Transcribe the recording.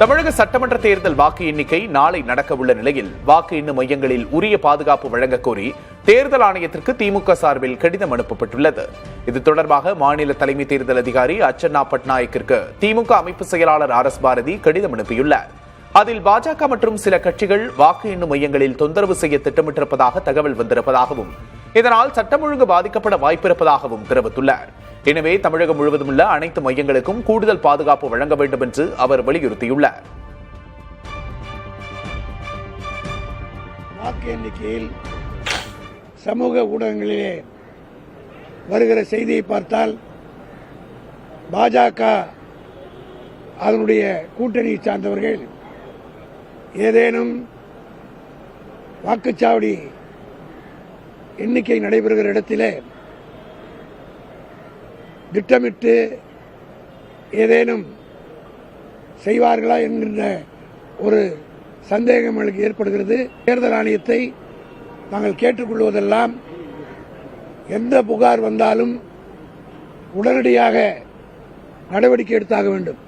தமிழக சட்டமன்ற தேர்தல் வாக்கு எண்ணிக்கை நாளை நடக்கவுள்ள நிலையில் வாக்கு எண்ணும் மையங்களில் உரிய பாதுகாப்பு வழங்கக் கோரி தேர்தல் ஆணையத்திற்கு திமுக சார்பில் கடிதம் அனுப்பப்பட்டுள்ளது. இது தொடர்பாக மாநில தலைமை தேர்தல் அதிகாரி அர்ச்சனா பட்நாயக்கிற்கு திமுக அமைப்பு செயலாளர் RS பாரதி கடிதம் அனுப்பியுள்ளார். அதில் பாஜக மற்றும் சில கட்சிகள் வாக்கு எண்ணும் மையங்களில் தொந்தரவு செய்ய திட்டமிட்டிருப்பதாக தகவல் வந்திருப்பதாகவும் இதனால் சட்டம் ஒழுங்கு பாதிக்கப்பட வாய்ப்பிருப்பதாகவும் தெரிவித்துள்ளார். எனவே தமிழகம் முழுவதும் உள்ள அனைத்து மையங்களுக்கும் கூடுதல் பாதுகாப்பு வழங்க வேண்டும் என்று அவர் வலியுறுத்தியுள்ளார். வாக்கு எண்ணிக்கையில் சமூக ஊடகங்களிலே வருகிற செய்தியை பார்த்தால் பாஜக அதனுடைய கூட்டணியை சார்ந்தவர்கள் ஏதேனும் வாக்குச்சாவடி எண்ணிக்கை நடைபெறுகிற இடத்திலே திட்டமிட்டு ஏதேனும் செய்வார்களா என்கின்ற ஒரு சந்தேகம் எங்களுக்கு ஏற்படுகிறது. தேர்தல் ஆணையத்தை நாங்கள் கேட்டுக்கொள்வதெல்லாம் எந்த புகார் வந்தாலும் உடனடியாக நடவடிக்கை எடுத்தாக வேண்டும்.